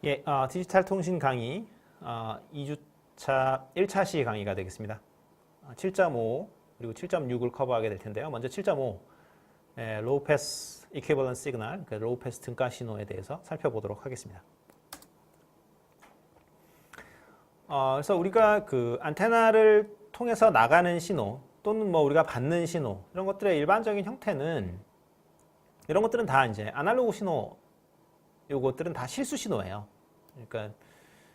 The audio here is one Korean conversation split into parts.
예, 디지털 통신 강의 2주차 1차 시 강의가 되겠습니다. 7.5 그리고 7.6을 커버하게 될 텐데요. 먼저 7.5 로우 패스 이퀴버런트 시그널, 로우 패스 등가 신호에 대해서 살펴보도록 하겠습니다. 그래서 우리가 그 안테나를 통해서 나가는 신호 또는 뭐 우리가 받는 신호 이런 것들의 일반적인 형태는 이런 것들은 다 이제 아날로그 신호, 요것들은 다 실수 신호예요. 그러니까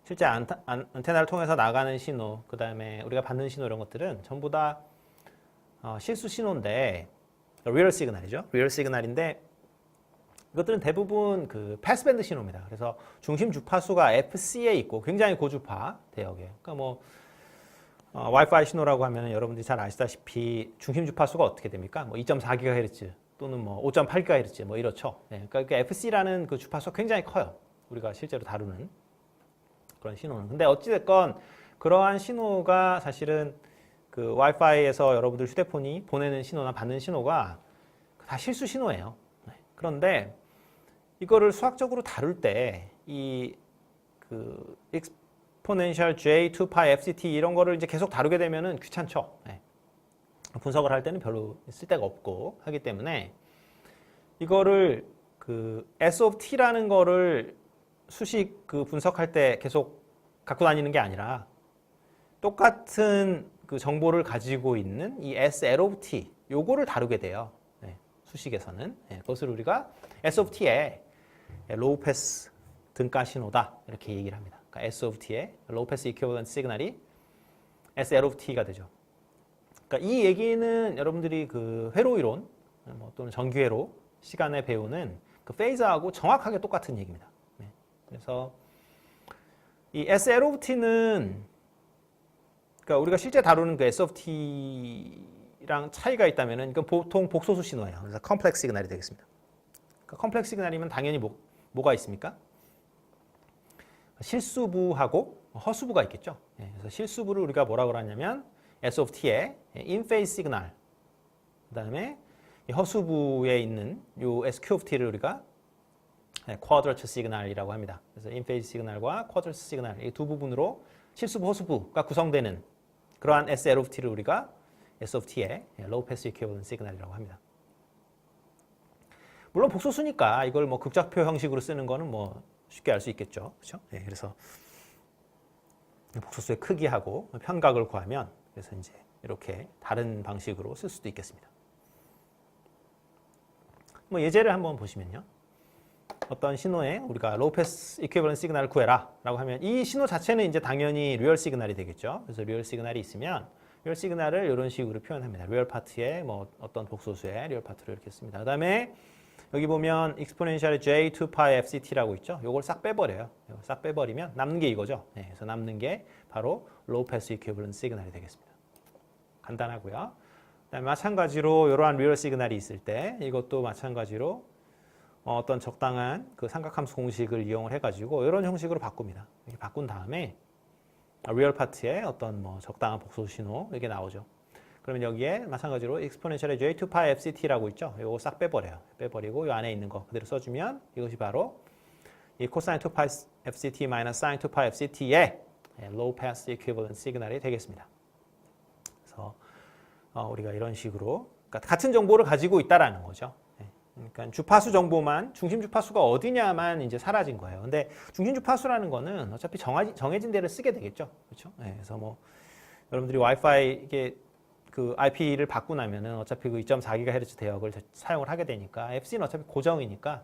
실제 안테나를 통해서 나가는 신호, 그 다음에 우리가 받는 신호 이런 것들은 전부 다 실수 신호인데, 리얼 시그널이죠. 리얼 시그널인데 이것들은 대부분 그 패스밴드 신호입니다. 그래서 중심 주파수가 FC에 있고 굉장히 고주파 대역에. 그러니까 뭐 와이파이 신호라고 하면 여러분들이 잘 아시다시피 중심 주파수가 어떻게 됩니까? 뭐 2.4GHz 또는 뭐 5.8GHz 뭐 이렇죠. 네, 그러니까 FC라는 그 주파수가 굉장히 커요. 우리가 실제로 다루는 그런 신호는. 근데 어찌됐건 그러한 신호가 사실은 그 와이파이에서 여러분들 휴대폰이 보내는 신호나 받는 신호가 다 실수 신호예요. 네. 그런데 이거를 수학적으로 다룰 때 이 그 exponential j2pi fct 이런 거를 이제 계속 다루게 되면은 귀찮죠. 네. 분석을 할 때는 별로 쓸데가 없고 하기 때문에 이거를 그 S of t라는 거를 수식 그 분석할 때 계속 갖고 다니는 게 아니라 똑같은 그 정보를 가지고 있는 이 SL of t 요거를 다루게 돼요. 네, 수식에서는. 네, 그것을 우리가 S of t의 로우 패스 등가 신호다 이렇게 얘기를 합니다. 그러니까 S of t의 로우 패스 이퀴버런트 시그널이 SL of t가 되죠. 그러니까 이 얘기는 여러분들이 그 회로 이론 뭐 또는 전기회로 시간에 배우는 그 페이저하고 정확하게 똑같은 얘기입니다. 네. 그래서 이 SL of t는 그러니까 우리가 실제 다루는 그 S of t랑 차이가 있다면은 이건 보통 복소수 신호예요. 그래서 컴플렉스 시그널이 되겠습니다. 그러니까 컴플렉스 시그널이면 당연히 뭐가 있습니까? 실수부하고 허수부가 있겠죠. 네. 그래서 실수부를 우리가 뭐라고 하냐면 S of t의 in-phase 시그널, 그 다음에 허수부에 있는 요 SQ of t를 우리가 quadrature 시그널이라고 합니다. 그래서 in-phase 시그널과 quadrature 시그널 이 두 부분으로 실수부, 허수부가 구성되는 그러한 SL of t를 우리가 S of t의 low pass equivalent 시그널이라고 합니다. 물론 복소수니까 이걸 뭐 극좌표 형식으로 쓰는 거는 뭐 쉽게 알 수 있겠죠, 그렇죠? 네, 그래서 복소수의 크기하고 편각을 구하면 그래서 이제 이렇게 다른 방식으로 쓸 수도 있겠습니다. 뭐 예제를 한번 보시면요. 어떤 신호에 우리가 low pass equivalent 시그널을 구해라 라고 하면 이 신호 자체는 이제 당연히 리얼 시그널이 되겠죠. 그래서 리얼 시그널이 있으면 리얼 시그널을 이런 식으로 표현합니다. 리얼 파트에 뭐 어떤 복소수의 리얼 파트를 이렇게 씁니다. 그 다음에 여기 보면 exponential j2pi fct라고 있죠. 이걸 싹 빼버려요. 이걸 싹 빼버리면 남는 게 이거죠. 네, 그래서 남는 게 바로 low pass equivalent 시그널이 되겠습니다. 간단하고요. 그다음에 마찬가지로 이러한 리얼 시그널이 있을 때 이것도 마찬가지로 어떤 적당한 그 삼각함수 공식을 이용을 해가지고 이런 형식으로 바꿉니다. 이렇게 바꾼 다음에 리얼 파트에 어떤 뭐 적당한 복소수 신호 이렇게 나오죠. 그러면 여기에 마찬가지로 exponential j2pi fct라고 있죠. 이거 싹 빼버려요. 빼버리고 이 안에 있는 거 그대로 써주면 이것이 바로 이 cosine 2pi fct minus sin 2pi fct의 low pass equivalent 시그널이 되겠습니다. 그래서 우리가 이런 식으로 그러니까 같은 정보를 가지고 있다라는 거죠. 그러니까 주파수 정보만 중심 주파수가 어디냐만 이제 사라진 거예요. 근데 중심 주파수라는 거는 어차피 정해진 데를 쓰게 되겠죠. 그렇죠? 네, 그래서 뭐 여러분들이 와이파이 이게 그 IP를 받고 나면은 어차피 그 2.4GHz 대역을 사용을 하게 되니까 FC는 어차피 고정이니까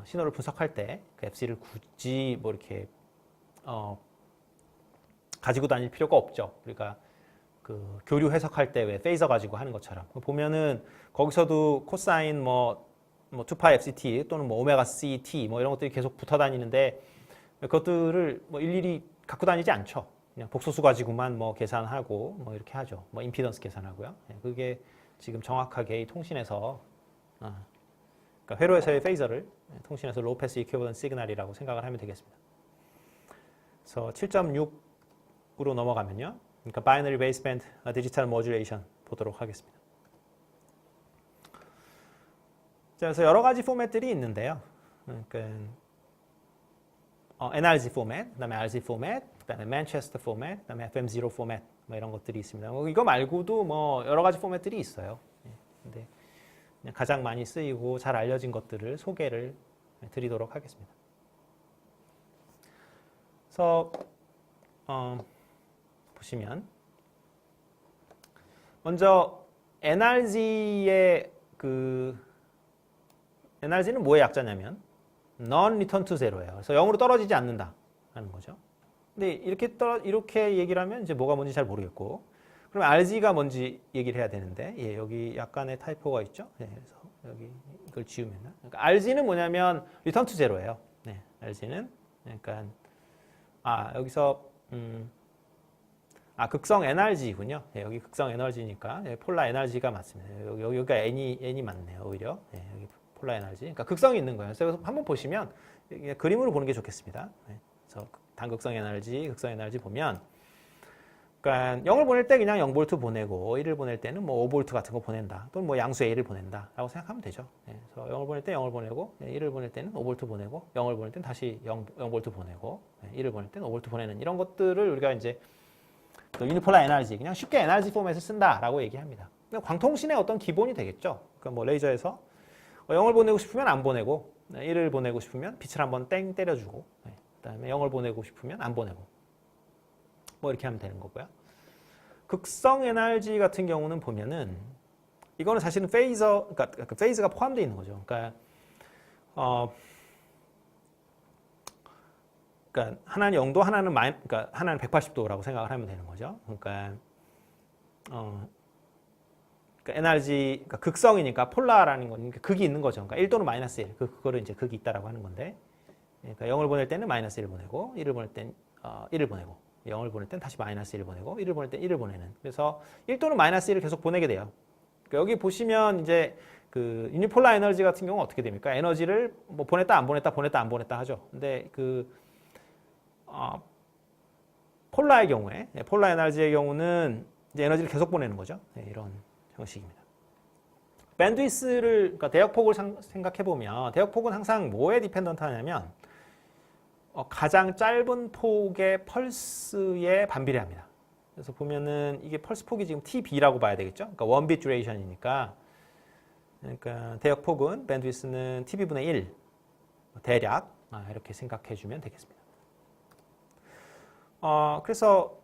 신호를 분석할 때 그 FC를 굳이 뭐 이렇게 가지고 다닐 필요가 없죠. 그러니까 그 교류 해석할 때 왜 페이저 가지고 하는 것처럼 보면은 거기서도 코사인 뭐 2파이 FCT 또는 뭐 오메가 CT 뭐 이런 것들이 계속 붙어 다니는데 그것들을 뭐 일일이 갖고 다니지 않죠. 그냥 복소수 가지고만 뭐 계산하고 뭐 이렇게 하죠. 뭐 임피던스 계산하고요. 그게 지금 정확하게 이 통신에서 그러니까 회로에서의 페이저를 통신에서 로우 패스 이퀴버런트 시그널이라고 생각을 하면 되겠습니다. 그래서 7.6으로 넘어가면요. 그러니까 바이너리 베이스밴드 디지털 모듈레이션 보도록 하겠습니다. 자, 그래서 여러 가지 포맷들이 있는데요. 그러니까 NRZ 포맷, 그다음에 RZ 포맷, 그다음에 맨체스터 포맷, 그다음에 FM0 포맷 뭐 이런 것들이 있습니다. 이거 말고도 뭐 여러 가지 포맷들이 있어요. 근데 그냥 가장 많이 쓰이고 잘 알려진 것들을 소개를 드리도록 하겠습니다. 그래서 보시면 먼저 NRZ의 NRZ는 뭐의 약자냐면 non-return to zero예요. 그래서 0으로 떨어지지 않는다 하는 거죠. 근데 이렇게 얘기를 하면 이제 뭐가 뭔지 잘 모르겠고, 그러면 RZ가 뭔지 얘기를 해야 되는데, 예, 여기 약간의 타이포가 있죠. 네, 그래서 여기 이걸 지우면, 그러니까 RZ는 뭐냐면 return to zero예요. 네, RZ는 그러니까 여기서 극성 NRG군요. 네, 여기 극성 NRG니까 폴라 NRG가 맞습니다. 여기가 N이 맞네요. 오히려 여기 폴라 NRG. 그러니까 극성이 있는 거예요. 그래서 한번 보시면 그림으로 보는 게 좋겠습니다. 그래서 단극성 NRG, 극성 NRG 보면, 그러니까 0을 보낼 때 그냥 0V 보내고 1을 보낼 때는 뭐 5V 같은 거 보낸다. 또는 뭐 양수 A를 보낸다라고 생각하면 되죠. 그래서 0을 보낼 때 0을 보내고 1을 보낼 때는 5V 보내고 0을 보낼 때는 다시 0V 보내고 1을 보낼 때는 5V 보내는 이런 것들을 우리가 이제 유니폴라 NRG, 그냥 쉽게 NRG 포맷을 쓴다라고 얘기합니다. 광통신의 어떤 기본이 되겠죠. 그러니까 뭐 레이저에서 0을 보내고 싶으면 안 보내고 1을 보내고 싶으면 빛을 한번 땡 때려주고 그다음에 0을 보내고 싶으면 안 보내고 뭐 이렇게 하면 되는 거고요. 극성 NRG 같은 경우는 보면은 이거는 사실은 그러니까 그 페이즈가 포함되어 있는 거죠. 그러니까 하나는 0도, 그러니까 하나는 180도라고 생각을 하면 되는 거죠. 그러니까 NRG, 그러니까 극성이니까 폴라라는 건 극이 있는 거죠. 그러니까 1도는 마이너스 1, 그거를 이제 극이 있다라고 하는 건데, 그러니까 0을 보낼 때는 마이너스 1을 보내고 1을 보낼 때는 1을 보내고 0을 보낼 때는 다시 마이너스 1을 보내고 1을 보낼 때는 1을 보내는. 그래서 1도는 마이너스 1을 계속 보내게 돼요. 그러니까 여기 보시면 이제 그 유니폴라 에너지 같은 경우는 어떻게 됩니까? 에너지를 뭐 보냈다 안 보냈다 보냈다 안 보냈다 하죠. 근데 폴라의 경우에, 폴라 에너지의 경우는 이제 에너지를 계속 보내는 거죠. 이런 형식입니다. 밴드위스를, 그러니까 대역폭을 생각해 보면 대역폭은 항상 뭐에 디펜던트 하냐면 가장 짧은 폭의 펄스에 반비례합니다. 그래서 보면은 이게 펄스 폭이 지금 TB라고 봐야 되겠죠. 그러니까 원빗 듀레이션이니까, 그러니까 대역폭은 밴드위스는 TB분의 1 대략 이렇게 생각해 주면 되겠습니다. 그래서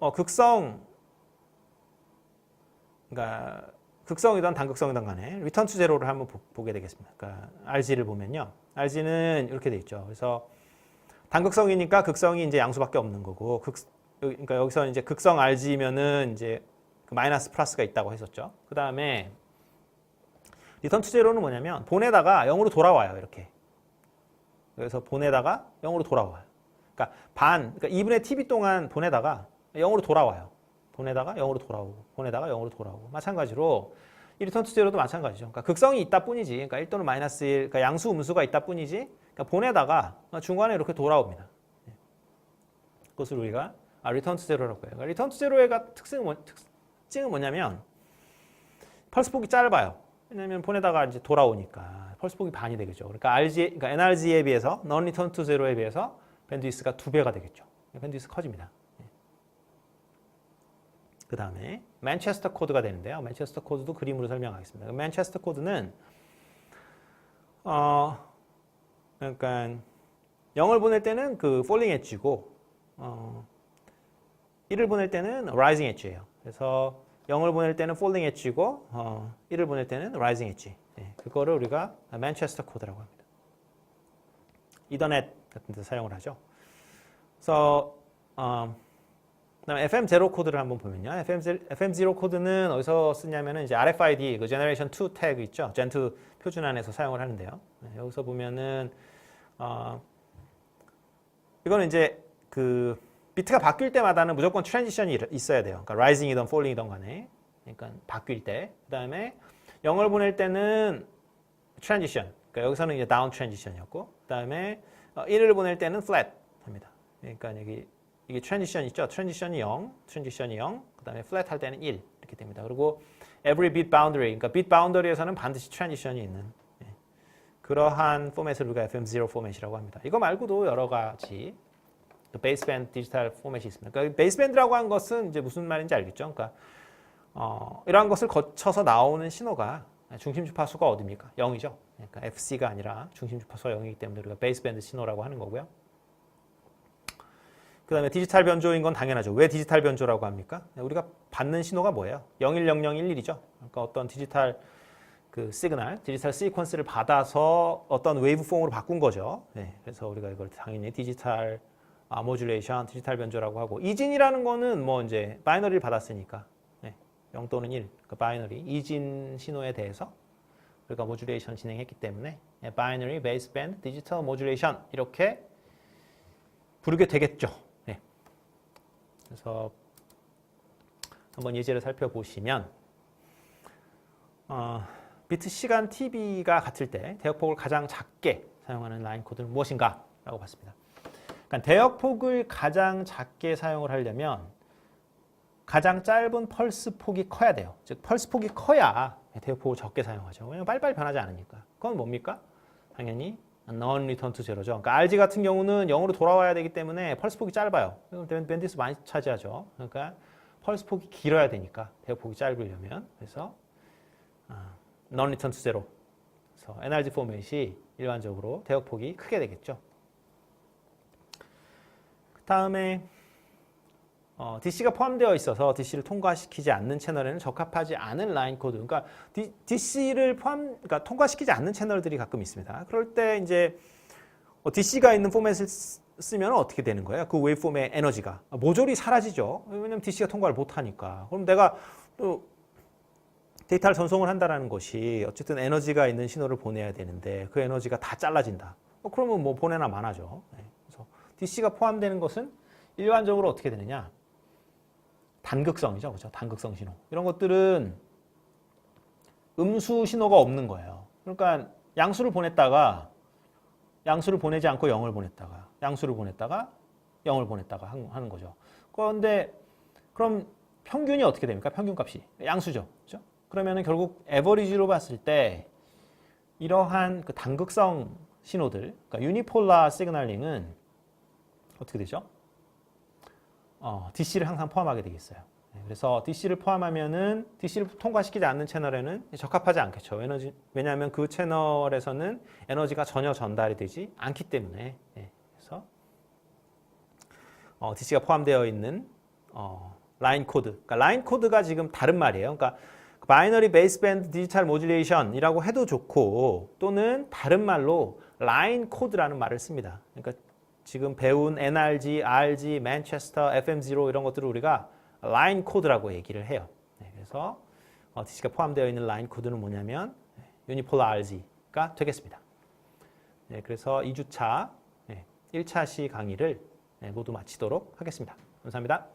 그러니까 극성이든 단극성이든 간에 리턴 투 제로를 한번 보게 되겠습니다. 그러니까 RG를 보면요, RG는 이렇게 돼 있죠. 그래서 단극성이니까 극성이 이제 양수밖에 없는 거고, 그러니까 여기서 이제 극성 RG면은 이제 그 마이너스 플러스가 있다고 했었죠. 그 다음에 리턴 투 제로는 뭐냐면 보내다가 0으로 돌아와요. 이렇게. 그래서 보내다가 0으로 돌아와요. 그러니까 그러니까 2분의 tb 동안 보내다가 0으로 돌아와요. 보내다가 0으로 돌아오고, 보내다가 0으로 돌아오고. 마찬가지로 이 리턴 투 제로도 마찬가지죠. 그러니까 극성이 있다 뿐이지, 그러니까 1 또는 마이너스 1, 그러니까 양수 음수가 있다 뿐이지, 그러니까 보내다가 중간에 이렇게 돌아옵니다. 그것을 우리가 리턴 투 제로라고 해요. 그러니까 리턴 투 제로의 특징은 뭐냐면 펄스 폭이 짧아요. 왜냐하면 보내다가 이제 돌아오니까 펄스 폭이 반이 되겠죠. 그러니까 그러니까 NRG에 비해서 non return to zero에 비해서 밴드위스가 2배가 되겠죠. 밴드위스 커집니다. 그 다음에 맨체스터 코드가 되는데요. 맨체스터 코드도 그림으로 설명하겠습니다. 맨체스터 코드는 그러니까 0을 보낼 때는 그 falling edge고 1을 보낼 때는 rising edge예요. 그래서 0을 보낼 때는 falling edge고 1을 보낼 때는 rising edge. 그거를 우리가 맨체스터 코드라고 합니다. 이더넷 같은 데 사용을 하죠. 그래서 그다음에 FM0 코드를 한번 보면요. FM0 코드는 어디서 쓰냐면은 이제 RFID, 그 Generation 2 태그 있죠. Gen2 표준 안에서 사용을 하는데요. 여기서 보면은 이거는 이제 그 비트가 바뀔 때마다는 무조건 트랜지션이 있어야 돼요. 그러니까 rising이든 falling이든 간에. 그러니까 바뀔 때. 그다음에 0을 보낼 때는 트랜지션. 그러니까 여기서는 이제 down 트랜지션이었고, 그다음에 1을 보낼 때는 flat 합니다. 그러니까 이게 트랜지션 있죠. 트랜지션이 0, 그다음에 flat 할 때는 1 이렇게 됩니다. 그리고 every bit boundary, 그러니까 bit boundary에서는 반드시 트랜지션이 있는 그러한 포맷을 우리가 FM0 포맷이라고 합니다. 이거 말고도 여러 가지 베이스밴드 디지털 포맷이 있습니다. 그러니까 베이스밴드라고 한 것은 이제 무슨 말인지 알겠죠? 그러니까 이러한 것을 거쳐서 나오는 신호가 중심 주파수가 어디입니까? 0이죠. 그러니까 FC가 아니라 중심 주파수가 0이기 때문에 우리가 베이스밴드 신호라고 하는 거고요. 그 다음에 디지털 변조인 건 당연하죠. 왜 디지털 변조라고 합니까? 우리가 받는 신호가 뭐예요? 010011이죠. 그러니까 어떤 디지털 그 시그널, 디지털 시퀀스를 받아서 어떤 웨이브 폼으로 바꾼 거죠. 네, 그래서 우리가 이걸 당연히 디지털 모듈레이션, 디지털 변조라고 하고, 이진이라는 거는 뭐 이제 바이너리를 받았으니까 0 또는 1, 그 바이너리, 이진 신호에 대해서 우리가 모듈레이션 진행했기 때문에 바이너리 베이스밴드 디지털 모듈레이션 이렇게 부르게 되겠죠. 네. 그래서 한번 예제를 살펴보시면 비트 시간 TB가 같을 때 대역폭을 가장 작게 사용하는 라인 코드는 무엇인가? 라고 봤습니다. 그러니까 대역폭을 가장 작게 사용을 하려면 가장 짧은 펄스 폭이 커야 돼요. 즉 펄스 폭이 커야 대역폭을 적게 사용하죠. 왜냐면 빨리빨리 변하지 않으니까. 그건 뭡니까? 당연히 non return to zero죠. 그러니까 RG 같은 경우는 0으로 돌아와야 되기 때문에 펄스 폭이 짧아요. 밴드위스 많이 차지하죠. 그러니까 펄스 폭이 길어야 되니까 대역폭이 짧으려면. 그래서 non return to zero. 그래서 NRG 포맷이 일반적으로 대역폭이 크게 되겠죠. 그 다음에 DC가 포함되어 있어서 DC를 통과시키지 않는 채널에는 적합하지 않은 라인 코드. 그러니까 DC를 그러니까 통과시키지 않는 채널들이 가끔 있습니다. 그럴 때 이제 DC가 있는 포맷을 쓰면 어떻게 되는 거예요? 그 웨이브폼의 에너지가 모조리 사라지죠. 왜냐면 DC가 통과를 못하니까. 그럼 내가 또 데이터를 전송을 한다는 것이 어쨌든 에너지가 있는 신호를 보내야 되는데 그 에너지가 다 잘라진다. 그러면 뭐 보내나 마나죠. 그래서 DC가 포함되는 것은 일반적으로 어떻게 되느냐? 단극성이죠. 그렇죠? 단극성 신호. 이런 것들은 음수 신호가 없는 거예요. 그러니까 양수를 보냈다가 양수를 보내지 않고 0을 보냈다가 양수를 보냈다가 0을 보냈다가 하는 거죠. 그런데 그럼 평균이 어떻게 됩니까? 평균값이 양수죠. 그렇죠? 그러면은 결국 에버리지로 봤을 때 이러한 그 단극성 신호들, 그러니까 유니폴라 시그널링은 어떻게 되죠? DC를 항상 포함하게 되겠어요. 그래서 DC를 포함하면은 DC를 통과시키지 않는 채널에는 적합하지 않겠죠. 왜냐하면 그 채널에서는 에너지가 전혀 전달이 되지 않기 때문에. 그래서 DC가 포함되어 있는 라인 코드. 그러니까 라인 코드가 지금 다른 말이에요. 그러니까 바이너리 베이스밴드 디지털 모듈레이션이라고 해도 좋고 또는 다른 말로 라인 코드라는 말을 씁니다. 그러니까 지금 배운 NRG, RG, 맨체스터, FM0 이런 것들을 우리가 라인 코드라고 얘기를 해요. 그래서 DC가 포함되어 있는 라인 코드는 뭐냐면 유니폴라 RG가 되겠습니다. 그래서 2주차 1차 시 강의를 모두 마치도록 하겠습니다. 감사합니다.